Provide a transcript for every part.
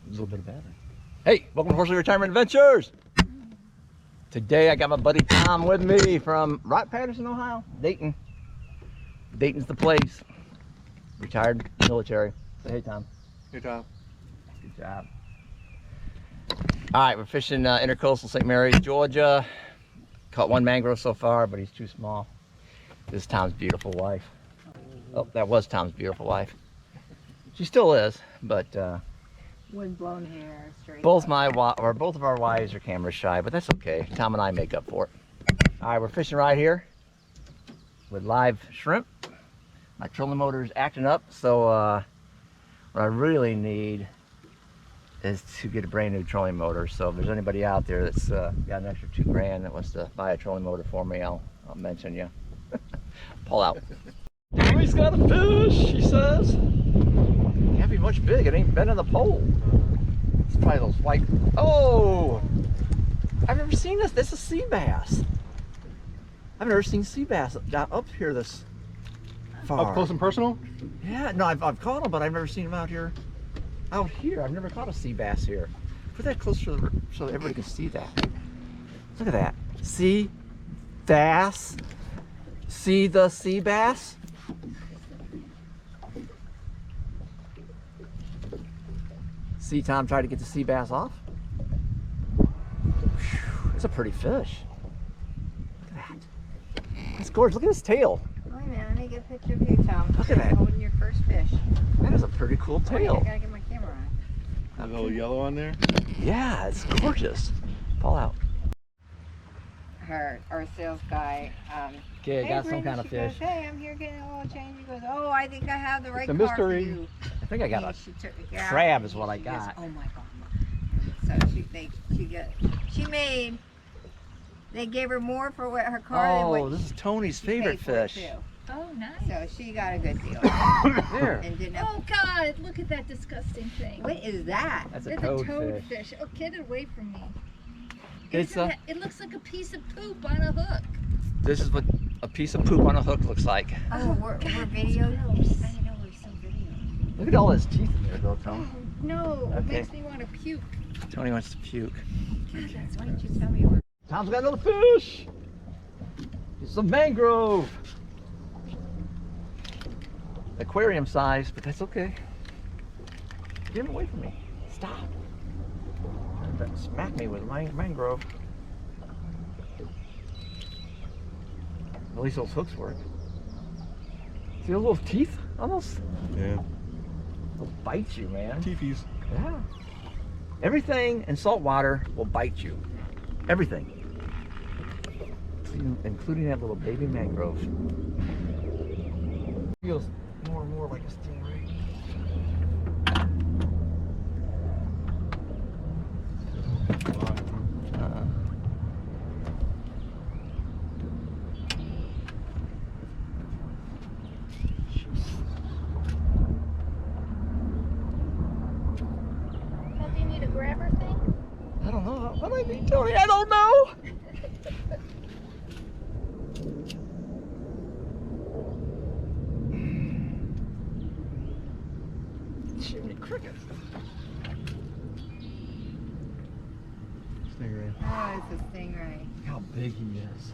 a little bit of battery. Hey, welcome to Horsley Retirement Adventures. Today I got my buddy Tom with me from Patterson, Ohio, Dayton. Dayton's the place. Retired military. Say hey, Tom. Hey, Tom. Good job. All right, we're fishing intercoastal St. Mary's, Georgia. Caught one mangrove so far, but he's too small. This is Tom's beautiful wife. Oh, that was Tom's beautiful wife. She still is, but Wind-blown hair, straight both up. of our wives are camera shy, but that's okay. Tom and I make up for it. All right, we're fishing right here with live shrimp. My trolling motor is acting up, so what I really need is to get a brand new trolling motor. So if there's anybody out there that's got an extra $2,000 that wants to buy a trolling motor for me, I'll mention you. Pull out. He's got a fish, he says. Can't be much big, it ain't been in the pole. It's probably those white. Oh! I've never seen this. This is sea bass. I've never seen sea bass up here this far. Up close and personal? Yeah, no, I've caught them, but I've never seen them out here. Out here, I've never caught a sea bass here. Put that closer so that everybody can see that. Look at that. Sea bass. See the sea bass? See Tom tried to get the sea bass off? Whew, it's a pretty fish. Look at that. It's gorgeous. Look at his tail. Wait a minute, let me get a picture of you, Tom. Look at that. Holding your first fish. That is a pretty cool Wait, I tail. gotta get my camera on. A little yellow on there? Yeah, it's gorgeous. Fall out. Our sales guy, Okay, hey, got some Brenda, kind of she fish. Goes, hey, I'm here getting a little change. He goes, oh, I think I have the right It's a car for mystery. you. I think I got a She took it out, crab is what I she goes, got. oh my God. So they gave her more for what her car than Oh, what this is Tony's she favorite paid for it, fish. too. Oh, nice. So she got a good deal. There. And didn't have, Oh, God, look at that disgusting thing. what is that? That's a It's toadfish. toadfish. Oh, get it away from me. It's Isn't it looks like a piece of poop on a hook. This is what a piece of poop on a hook looks like. Oh, we're videoing? I didn't know we were still videoing. Look at all his teeth in there, though, Tony. No, it Okay. makes me want to puke. Tony wants to puke. God, why didn't you tell me you were? Tom's got another fish. It's a mangrove. Aquarium size, but that's okay. Get him away from me. Stop. Trying to smack me with my mangrove. At least those hooks work. See those little teeth on those? Yeah. They'll bite you, man. Teefies. Yeah. Everything in salt water will bite you. Everything. Including that little baby mangrove. Feels more and more like a stingray. Oh, do you need a grabber thing? I don't know. What do I need, Tony? I don't know. Jiminy crickets. Stingray. Oh, it's a stingray. Look how big he is.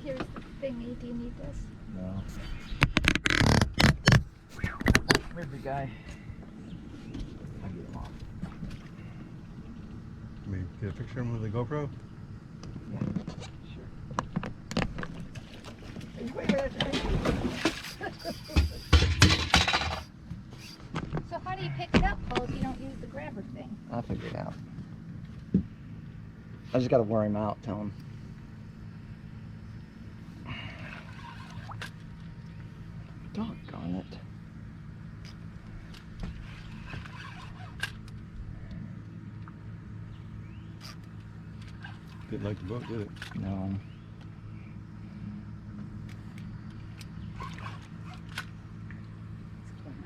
Here's the thingy. Do you need this? No. Come here, big guy. I'll get him off. Let me get a picture of him with a GoPro. Yeah, sure. Hey, wait a minute. So how do you pick it up, Paul, if you don't use the grabber thing? I'll figure it out. I just gotta wear him out, tell him. Doggone it. Didn't like the boat, did it? No.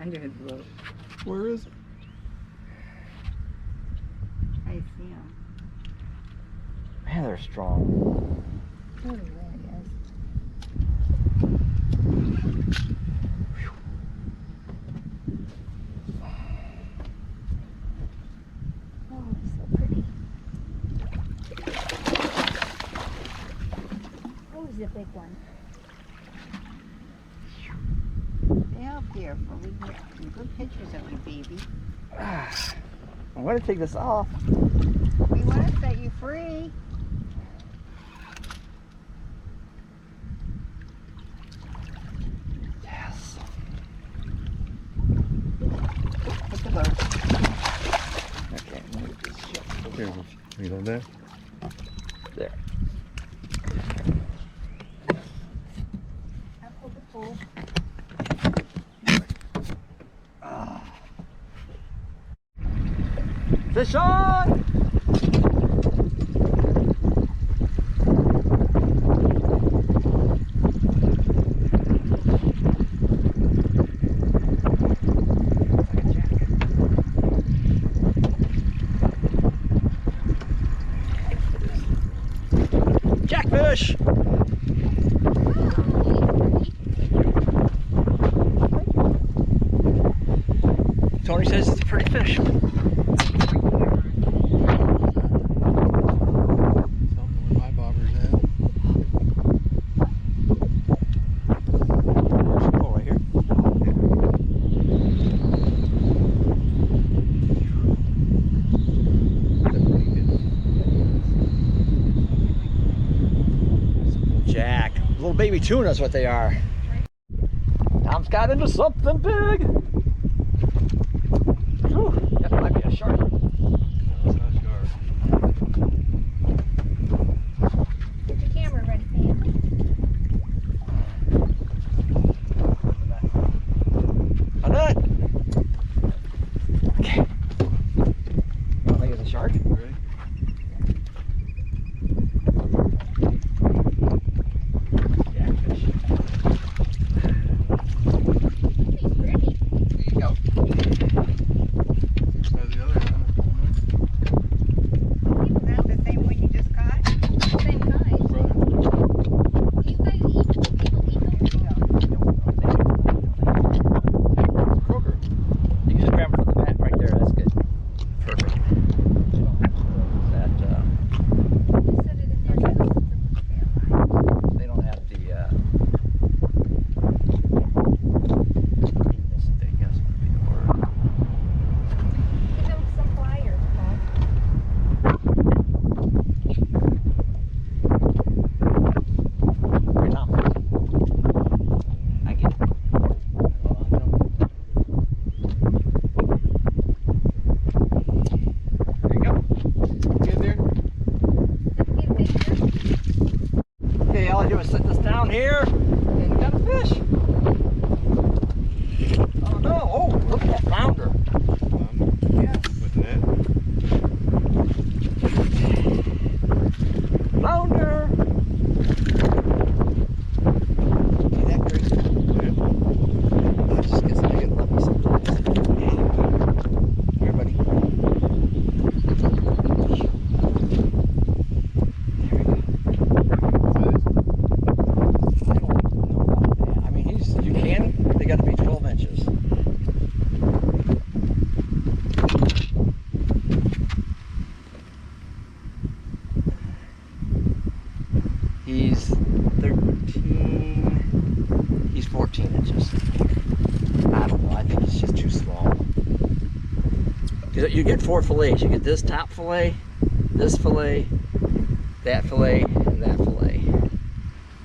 Under the boat. Where is it? I see him. Man, they're strong. Oh, there he is. He's a big one. Stay up here for we get some good pictures of you, baby. I'm gonna take this off. We want to set you free. Yes. Put the boat. Okay, I'm gonna just shut Here, you done that? there. I'll pull the pole. Fish on! Jackfish! Tony says it's a pretty fish. Something with my bobbers at. Oh, right here. Jack. Little baby tuna's what they are. Tom's got into something big. Whew, that might be a shark. No, it's not sharp. Get your camera ready, Pam. On it. Okay. You don't think it's a shark? Ready? Jackfish. He's pretty. There you go. How's the other one? Now the same one you just caught? Same size. Brother? Do you guys eat? Do people eat them? Croaker. You can just grab it from the mat right there. That's good. Perfect. That, Just set it in there so it's they don't have the, this thing, yes, would be the word. Give him some pliers, Paul. Here, Tom. I get it. Hold on, Tom. There you go. Get in there. Let's get pictures. Okay, all I do is set this down here and got a fish. Oh no! Oh, look at that flounder. Yes. With the net. Flounder! See that, Chris? Oh, it just gets big and lumpy sometimes. Here, buddy. There we go. I don't know about that. I mean, they got to be 12 inches. He's 13, he's 14 inches. I don't know, I think he's just too small. You get 4 fillets. You get this top fillet, this fillet, that fillet, and that fillet.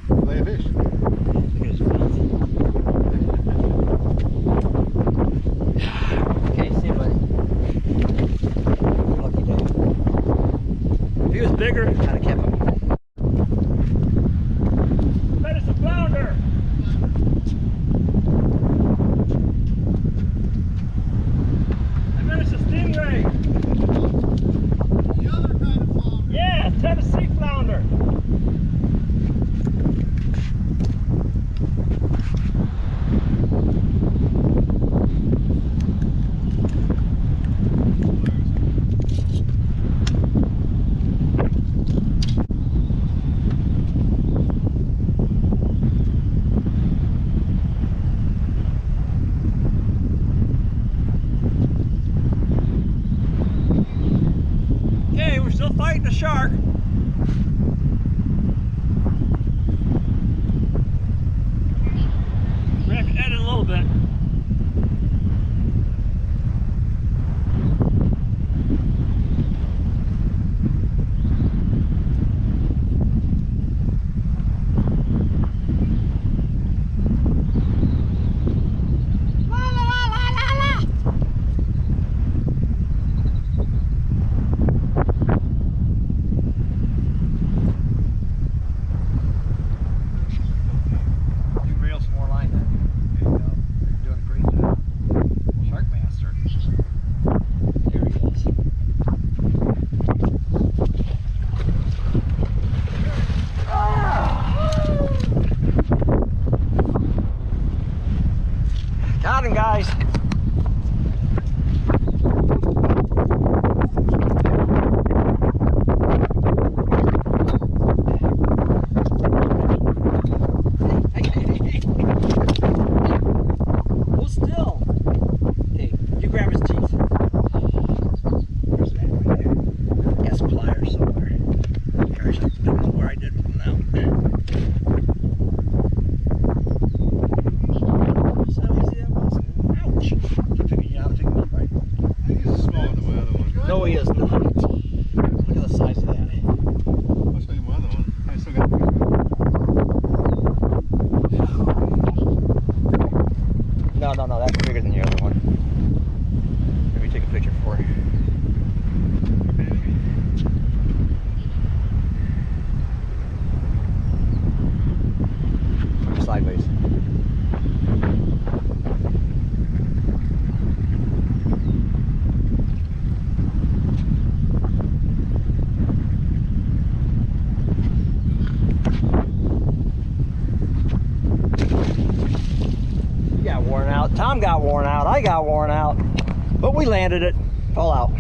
Lay a fish. Look at his mouth. Okay, see you, buddy. Lucky day. If he was bigger, I'd have kept him. That is a flounder! I bet it's a stingray! The other kind of flounder. Yeah, Tennessee flounder! Okay, we're still fighting a shark. Yeah, I'll take him up, right? He's smaller than my other one. No, he is not. Look at the size of that. I'll show you my other one. I still got pictures. No, that's bigger than the other one. Let me take a picture for you. Sideways. Got worn out. Tom got worn out. I got worn out. But we landed it. All out.